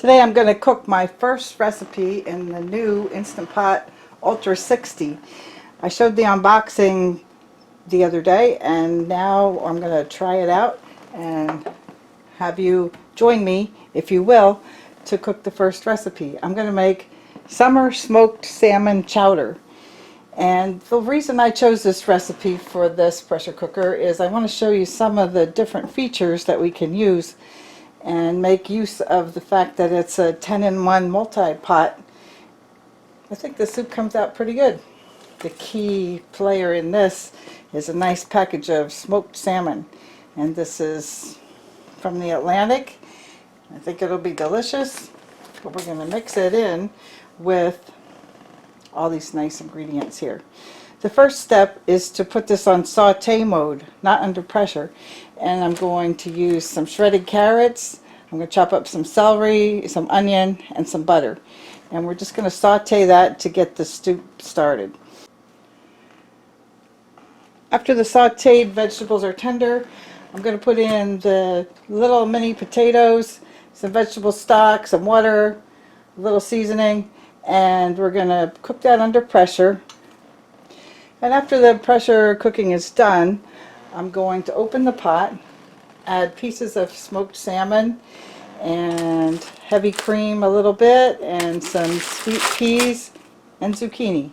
Today I'm going to cook my first recipe in the new Instant Pot Ultra 60. I showed the unboxing the other day and now I'm going to try it out and have you join me, if you will, to cook the first recipe. I'm going to make summer smoked salmon chowder. And the reason I chose this recipe for this pressure cooker is I want to show you some of the different features that we can use and make use of the fact that it's a 10-in-1 multi-pot. I think the soup comes out pretty good. The key player in this is a nice package of smoked salmon, and this is from the Atlantic. I think it'll be delicious, but we're going to mix it in with all these nice ingredients here. The first step is to put this on saute mode, not under pressure. And I'm going to use some shredded carrots. I'm going to chop up some celery, some onion, and some butter. And we're just going to saute that to get the stew started. After the sauteed vegetables are tender, I'm going to put in the little mini potatoes, some vegetable stock, some water, a little seasoning, and we're going to cook that under pressure. And after the pressure cooking is done, I'm going to open the pot, add pieces of smoked salmon and heavy cream a little bit and some sweet peas and zucchini.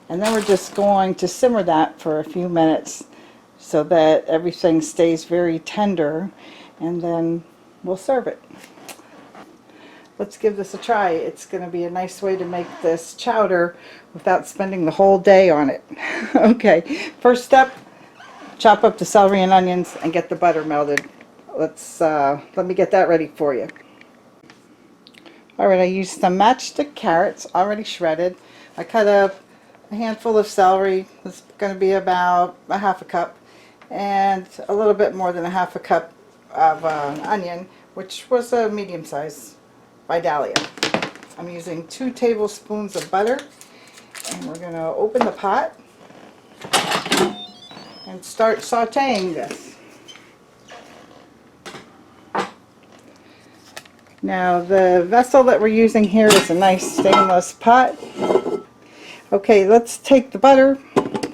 And then we're just going to simmer that for a few minutes so that everything stays very tender, and then we'll serve it. Let's give this a try. It's going to be a nice way to make this chowder without spending the whole day on it. Okay, first step, chop up the celery and onions and get the butter melted. Let me get that ready for you. Alright, I used some matchstick carrots already shredded. I cut up a handful of celery. It's going to be about a half a cup, and a little bit more than a half a cup of onion, which was a medium size by Dahlia. I'm using 2 tablespoons of butter, and we're going to open the pot and start sauteing this. Now the vessel that we're using here is a nice stainless pot. Okay, let's take the butter,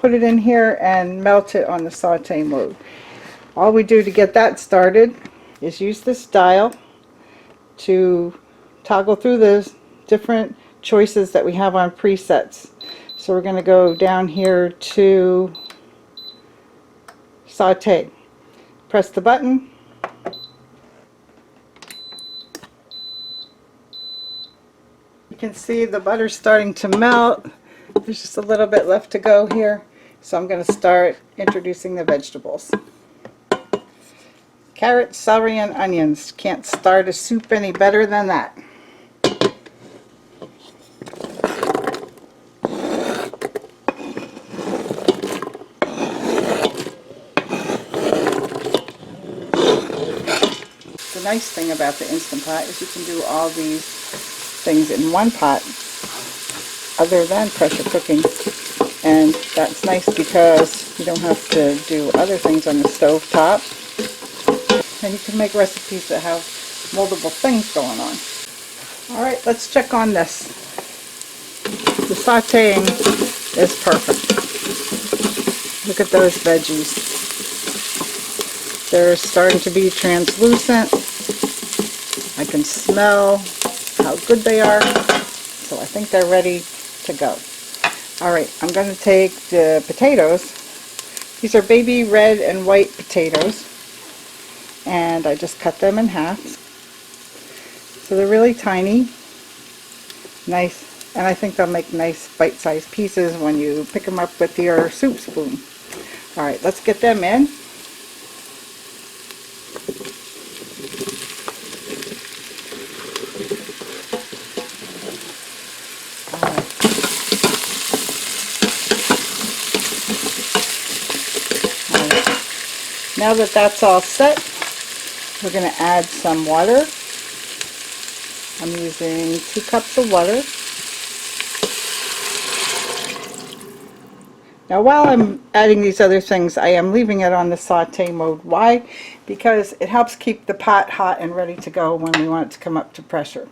put it in here, and melt it on the saute mode. All we do to get that started is use this dial to toggle through the different choices that we have on presets. So we're going to go down here to saute. Press the button. You can see the butter starting to melt. There's just a little bit left to go here. So I'm going to start introducing the vegetables. Carrots, celery, and onions. Can't start a soup any better than that. The nice thing about the Instant Pot is you can do all these things in one pot other than pressure cooking, and that's nice because you don't have to do other things on the stove top, and you can make recipes that have multiple things going on. Alright, let's check on this. The sauteing is perfect. Look at those veggies. They're starting to be translucent. I can smell how good they are, so I think they're ready to go. Alright, I'm going to take the potatoes. These are baby red and white potatoes, and I just cut them in half. So they're really tiny, nice, and I think they'll make nice bite-sized pieces when you pick them up with your soup spoon. Alright, let's get them in. Now that that's all set, we're going to add some water. I'm using 2 cups of water. Now while I'm adding these other things, I am leaving it on the saute mode. Why? Because it helps keep the pot hot and ready to go when we want it to come up to pressure.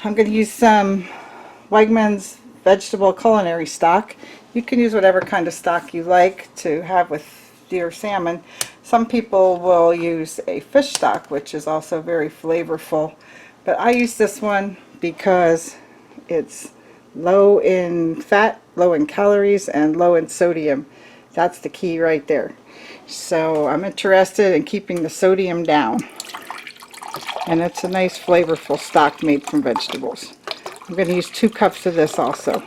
I'm going to use some Wegmans vegetable culinary stock. You can use whatever kind of stock you like to have with your salmon. Some people will use a fish stock, which is also very flavorful, but I use this one because it's low in fat, low in calories, and low in sodium. That's the key right there. So I'm interested in keeping the sodium down, and it's a nice flavorful stock made from vegetables. I'm going to use 2 cups of this also.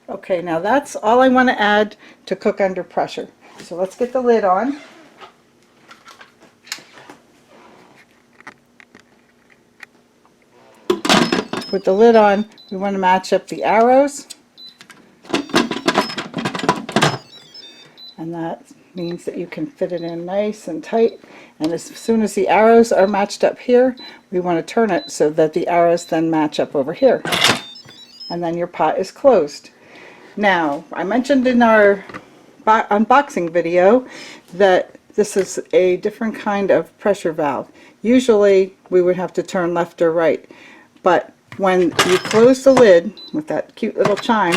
Okay, now that's all I want to add to cook under pressure. So let's get the lid on. With the lid on, we want to match up the arrows. And that means that you can fit it in nice and tight. And as soon as the arrows are matched up here, we want to turn it so that the arrows then match up over here. And then your pot is closed. Now, I mentioned in our unboxing video that this is a different kind of pressure valve. Usually we would have to turn left or right, but when you close the lid with that cute little chime,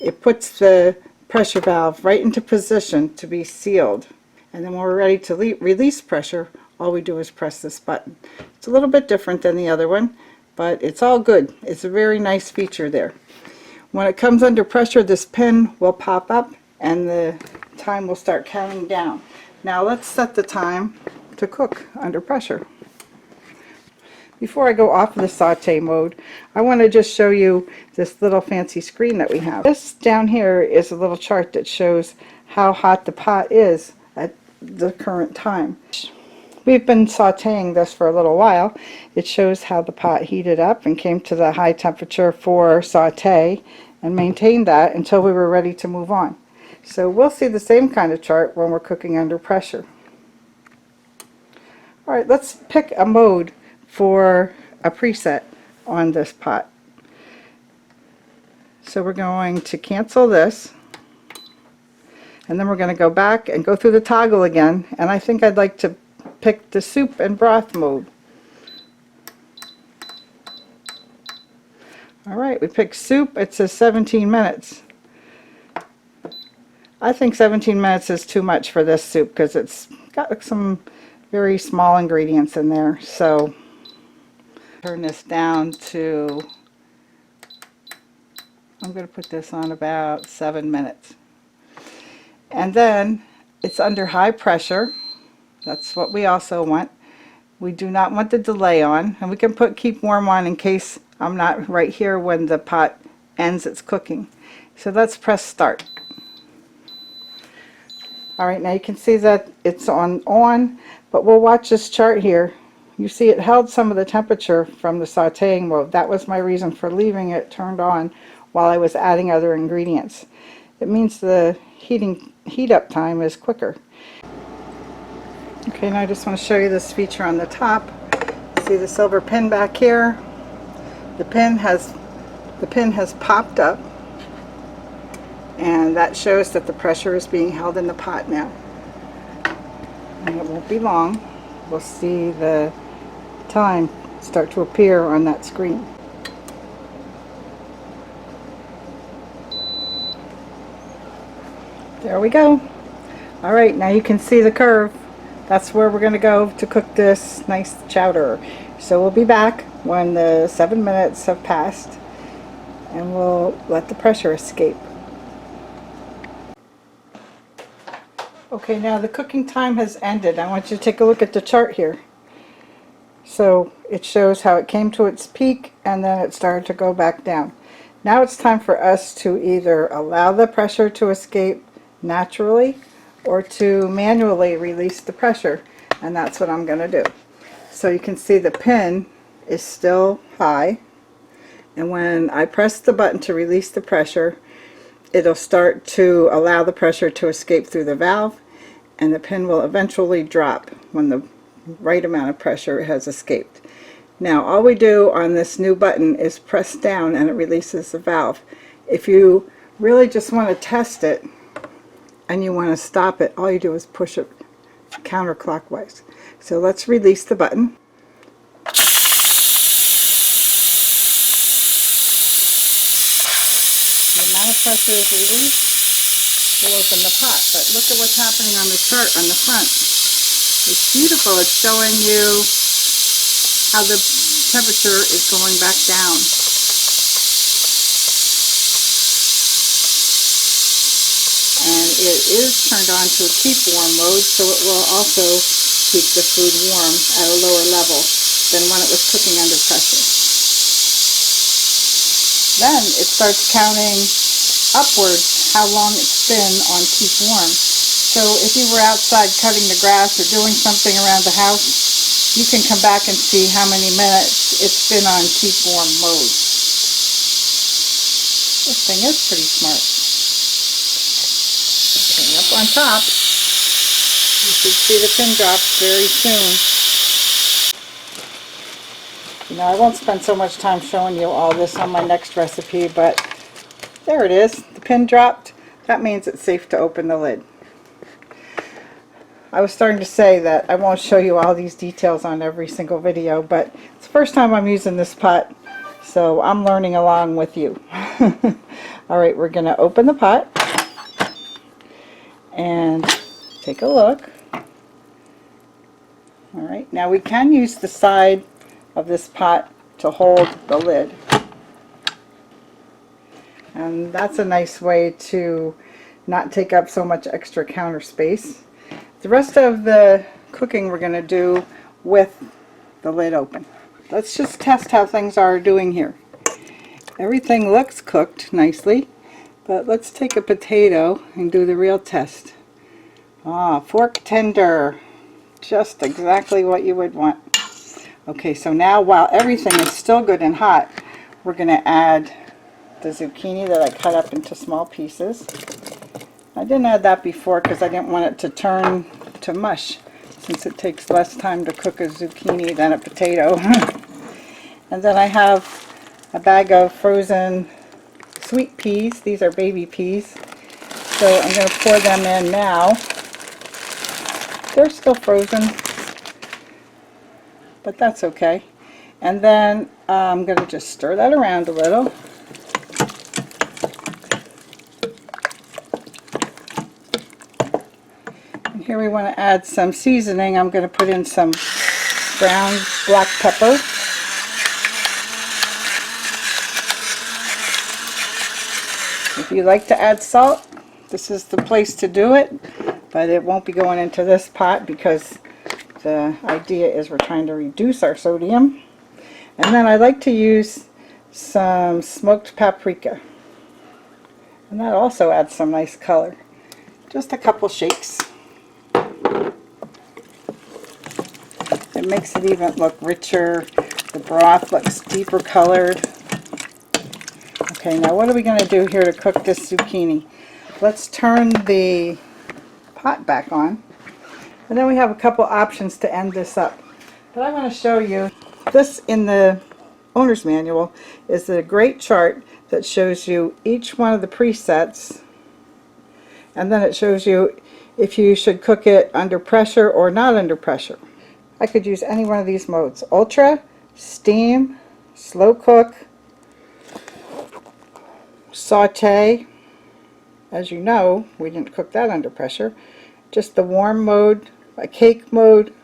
it puts the pressure valve right into position to be sealed. And then when we're ready to release pressure, all we do is press this button. It's a little bit different than the other one, but it's all good. It's a very nice feature there. When it comes under pressure, this pin will pop up and the time will start counting down. Now let's set the time to cook under pressure. Before I go off of the saute mode, I want to just show you this little fancy screen that we have. This down here is a little chart that shows how hot the pot is at the current time. We've been sauteing this for a little while. It shows how the pot heated up and came to the high temperature for saute and maintained that until we were ready to move on. So we'll see the same kind of chart when we're cooking under pressure. Alright, let's pick a mode for a preset on this pot. So we're going to cancel this, and then we're going to go back and go through the toggle again, and I think I'd like to pick the soup and broth mode. Alright, we picked soup. It says 17 minutes. I think 17 minutes is too much for this soup because it's got some very small ingredients in there. So turn this down to, I'm going to put this on about 7 minutes. And then it's under high pressure. That's what we also want. We do not want the delay on, and we can put keep warm on in case I'm not right here when the pot ends its cooking. So let's press start. Alright, now you can see that it's on, but we'll watch this chart here. You see it held some of the temperature from the sauteing mode. That was my reason for leaving it turned on while I was adding other ingredients. It means the heat up time is quicker. Okay, now I just want to show you this feature on the top. See the silver pin back here? The pin has popped up, and that shows that the pressure is being held in the pot now. And it won't be long. We'll see the time start to appear on that screen. There we go. Alright, now you can see the curve. That's where we're going to go to cook this nice chowder. So we'll be back when the 7 minutes have passed, and we'll let the pressure escape. Okay, now the cooking time has ended. I want you to take a look at the chart here. So it shows how it came to its peak and then it started to go back down. Now it's time for us to either allow the pressure to escape naturally or to manually release the pressure, and that's what I'm going to do. So you can see the pin is still high, and when I press the button to release the pressure, it'll start to allow the pressure to escape through the valve, and the pin will eventually drop when the right amount of pressure has escaped. Now all we do on this new button is press down and it releases the valve. If you really just want to test it and you want to stop it, all you do is push it counterclockwise. So let's release the button. The amount of pressure is released, we'll open the pot. But look at what's happening on the chart on the front. It's beautiful. It's showing you how the temperature is going back down. And it is turned on to a keep warm mode, so it will also keep the food warm at a lower level than when it was cooking under pressure. Then it starts counting upwards how long it's been on keep warm. So if you were outside cutting the grass or doing something around the house, you can come back and see how many minutes it's been on keep warm mode. This thing is pretty smart. Okay, up on top, you should see the pin drops very soon. You know, I won't spend so much time showing you all this on my next recipe, but there it is. The pin dropped. That means it's safe to open the lid. I was starting to say that I won't show you all these details on every single video, but it's the first time I'm using this pot, so I'm learning along with you. Alright, we're going to open the pot and take a look. Alright, now we can use the side of this pot to hold the lid. And that's a nice way to not take up so much extra counter space. The rest of the cooking we're going to do with the lid open. Let's just test how things are doing here. Everything looks cooked nicely, but let's take a potato and do the real test. Fork tender. Just exactly what you would want. Okay, so now while everything is still good and hot, we're going to add the zucchini that I cut up into small pieces. I didn't add that before because I didn't want it to turn to mush, since it takes less time to cook a zucchini than a potato. And then I have a bag of frozen sweet peas. These are baby peas. So I'm going to pour them in now. They're still frozen, but that's okay. And then I'm going to just stir that around a little. And here we want to add some seasoning. I'm going to put in some ground black pepper. If you like to add salt, this is the place to do it, but it won't be going into this pot because the idea is we're trying to reduce our sodium. And then I like to use some smoked paprika, and that also adds some nice color. Just a couple shakes. It makes it even look richer. The broth looks deeper colored. Okay, now what are we going to do here to cook this zucchini? Let's turn the pot back on. And then we have a couple options to end this up. But I want to show you this in the owner's manual is a great chart that shows you each one of the presets, and then it shows you if you should cook it under pressure or not under pressure. I could use any one of these modes: ultra, steam, slow cook, saute. As you know, we didn't cook that under pressure. Just the warm mode, a cake mode,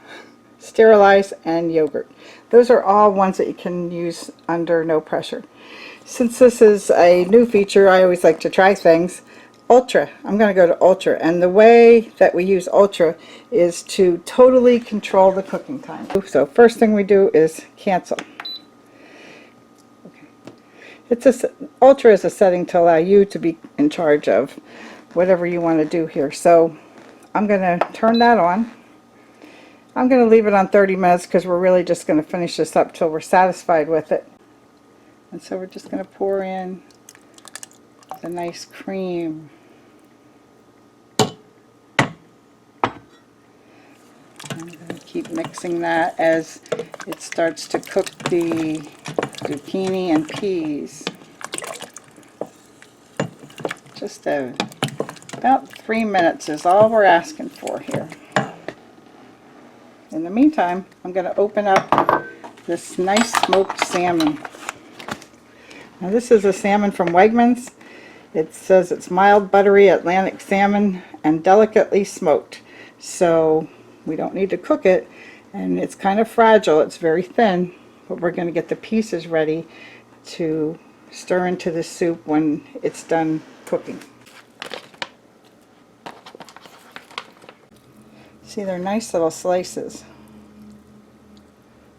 sterilize, and yogurt. Those are all ones that you can use under no pressure. Since this is a new feature, I always like to try things. Ultra. I'm going to go to Ultra, and the way that we use Ultra is to totally control the cooking time. So first thing we do is cancel. Okay. Ultra is a setting to allow you to be in charge of whatever you want to do here. So I'm going to turn that on. I'm going to leave it on 30 minutes because we're really just going to finish this up till we're satisfied with it. And so we're just going to pour in the nice cream. I'm going to keep mixing that as it starts to cook the zucchini and peas. Just about 3 minutes is all we're asking for here. In the meantime, I'm going to open up this nice smoked salmon. Now this is a salmon from Wegmans. It says it's mild, buttery Atlantic salmon and delicately smoked. So we don't need to cook it, and it's kind of fragile. It's very thin, but we're going to get the pieces ready to stir into the soup when it's done cooking. See, they're nice little slices.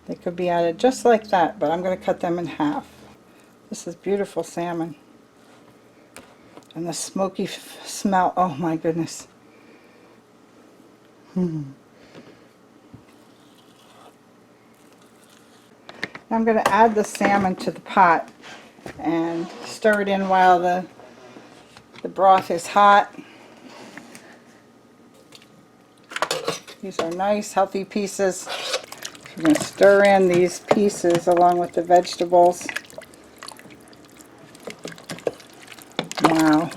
They could be added just like that, but I'm going to cut them in half. This is beautiful salmon. And the smoky smell, oh my goodness. Now I'm going to add the salmon to the pot and stir it in while the broth is hot. These are nice, healthy pieces. We're going to stir in these pieces along with the vegetables. Wow.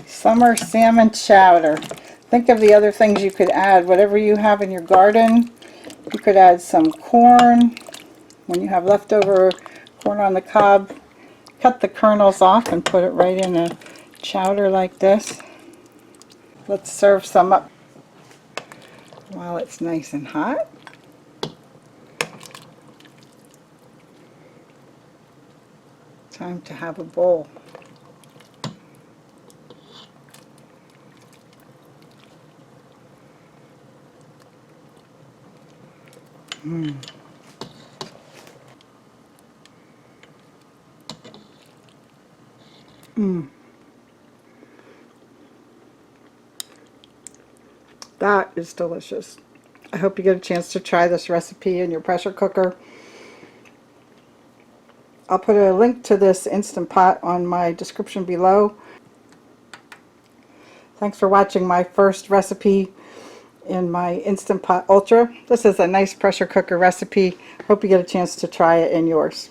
Summer salmon chowder. Think of the other things you could add. Whatever you have in your garden. You could add some corn. When you have leftover corn on the cob, cut the kernels off and put it right in a chowder like this. Let's serve some up while it's nice and hot. Time to have a bowl. That is delicious. I hope you get a chance to try this recipe in your pressure cooker. I'll put a link to this Instant Pot on my description below. Thanks for watching my first recipe in my Instant Pot Ultra. This is a nice pressure cooker recipe. Hope you get a chance to try it in yours.